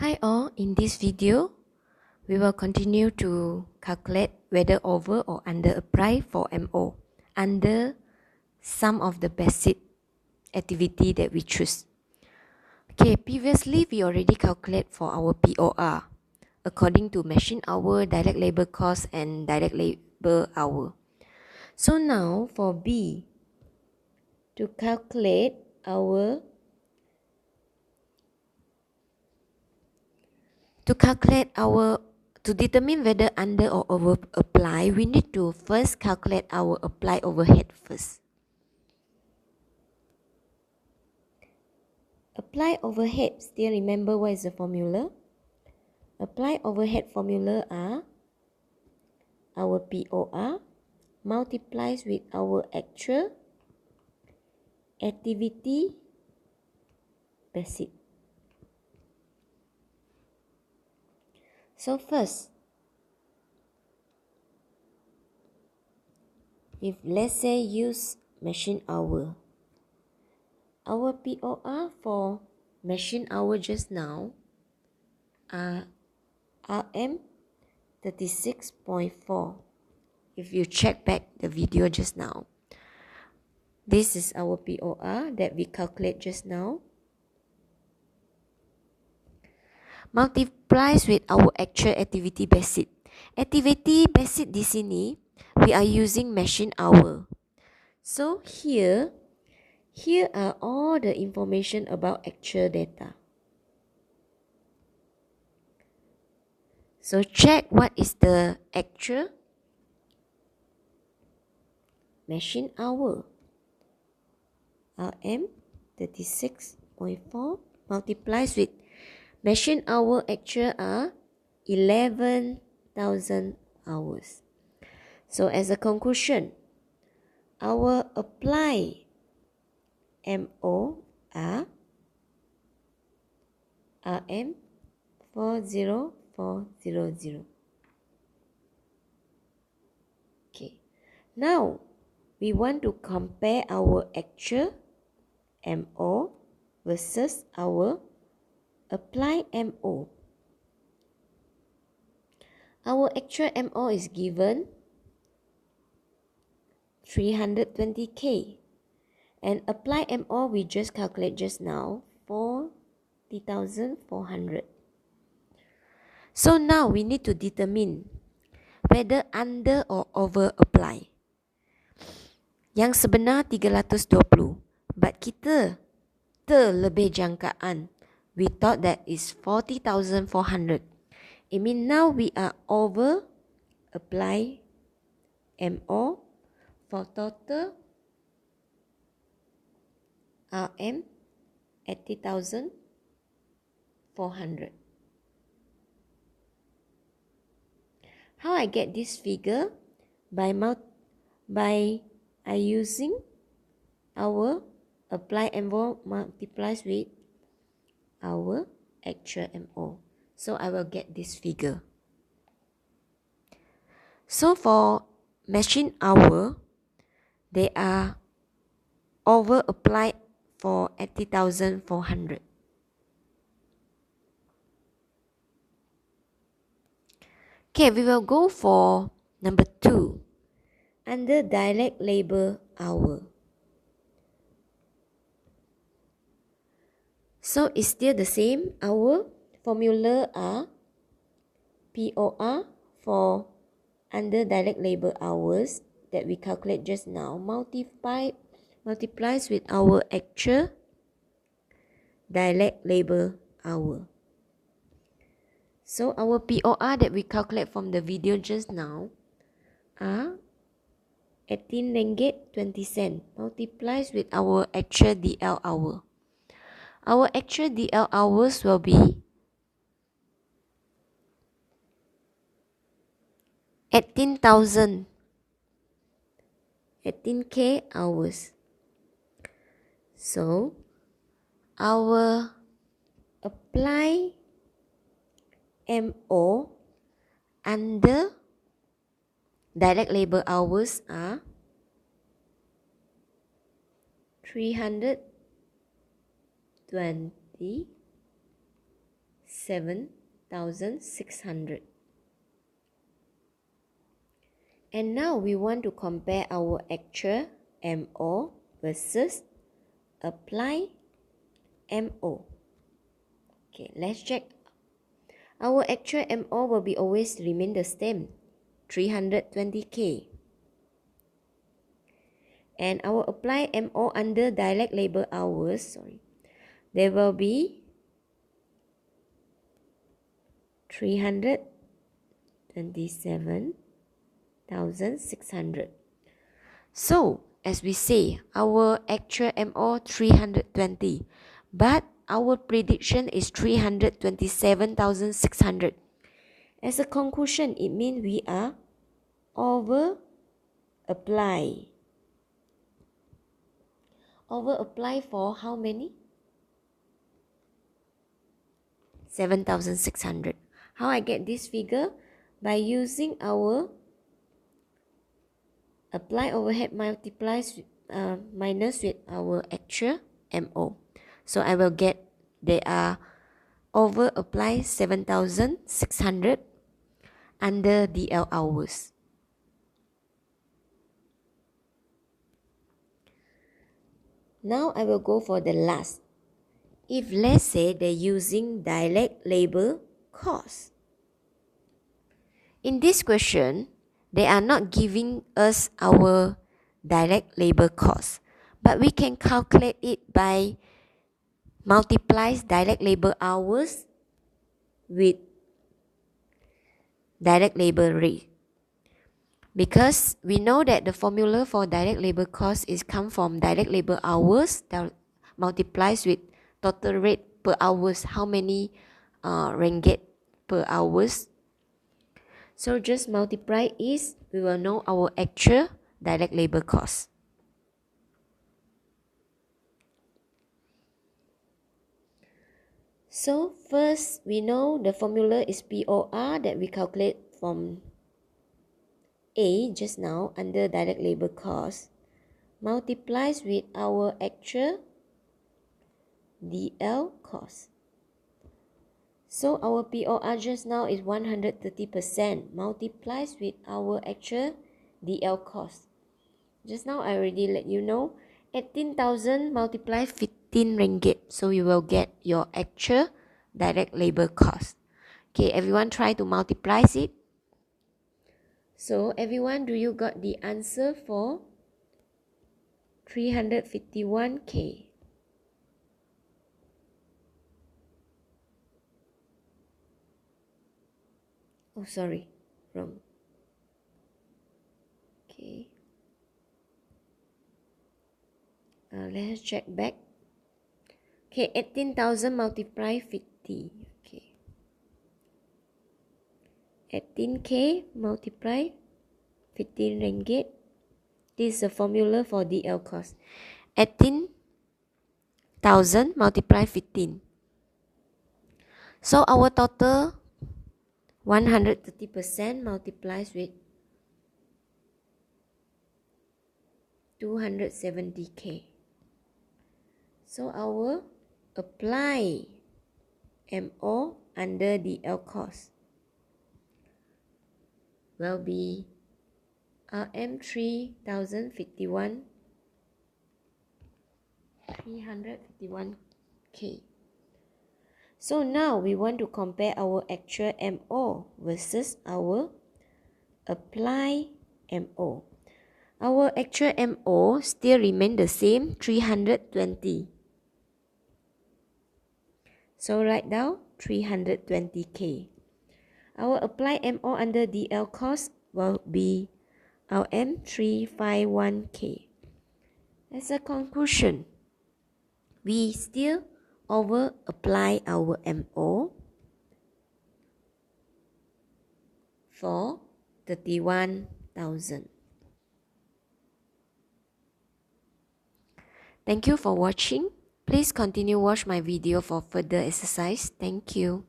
Hi all, in this video, we will continue to calculate whether over or under apply for MO under some of the basic activity that we choose. Okay, previously we already calculate for our POR according to machine hour, direct labor cost and direct labor hour. So now for B, to calculate to determine whether under or over apply, we need to first calculate our apply overhead first. Apply overhead, still remember what is the formula? Apply overhead formula are our POR multiplies with our actual activity basic. So first, if let's say use machine hour, our POR for machine hour just now are RM 36.4. If you check back the video just now, this is our POR that we calculate just now. Multiplies with our actual activity basic. Activity basic di sini, we are using machine hour. So here are all the information about actual data. So check what is the actual machine hour. RM 36.4 multiplies with machine hour actual are 11,000 hours. So as a conclusion, our apply MO are RM 40400. Okay. Now we want to compare our actual MO versus our apply MO. Our actual MO is given 320K and apply MO we just calculate just now 40,400. So now we need to determine whether under or over apply. Yang sebenar 320, but kita terlebih jangkaan. We thought that is 40,400. It means now we are over apply MO for total RM 80,400. How I get this figure? By using our apply MO multiplies with our actual MO. So I will get this figure. So for machine hour, they are over applied for 80,400. Okay, we will go for number 2. Under direct labor hour. So it's still the same. Our formula are POR for under direct labor hours that we calculate just now multiplies with our actual direct labor hour. So our POR that we calculate from the video just now are 18 ringgit 20 cent multiplies with our actual DL hour. Our actual DL hours will be 18K hours. So our apply MO under direct labor hours are 320 7,600. And now we want to compare our actual MO versus apply MO. Okay, let's check. Our actual MO will be always remain the same, 320K. And our apply MO under direct labor hours, there will be 327,600. So, as we say, our actual MO 320, but our prediction is 327,600. As a conclusion, it means we are over apply. Over apply for how many? 7,600. How I get this figure? By using our apply overhead multiplies minus with our actual MO. So I will get they are over apply 7,600 under DL hours. Now I will go for the last. If let's say they're using direct labor cost. In this question, they are not giving us our direct labor cost, but we can calculate it by multiplies direct labor hours with direct labor rate. Because we know that the formula for direct labor cost is come from direct labor hours that multiplies with total rate per hours, how many ringgit per hours. So just multiply is, we will know our actual direct labor cost. So first, we know the formula is POR that we calculate from A just now under direct labor cost multiplies with our actual DL cost. So our POR just now is 130% multiplies with our actual DL cost. Just now I already let you know 18,000 multiplied 15 ringgit. So you will get your actual direct labor cost. Okay, everyone try to multiply it. So everyone, do you got the answer for 351K? Oh, sorry, wrong. Okay. Let's check back. Okay, 18,000 multiply 50. Okay. 18K multiply 15 ringgit. This is the formula for DL cost. 18,000 multiply 15. So our total 130% multiplies with 270K. So our apply MO under DL cost will be RM 351K. So now we want to compare our actual MO versus our apply MO. Our actual MO still remain the same, 320. So write down 320K. Our apply MO under DL cost will be RM 351K. As a conclusion, we still over apply our MO for 31,000. Thank you for watching. Please continue watch my video for further exercise. Thank you.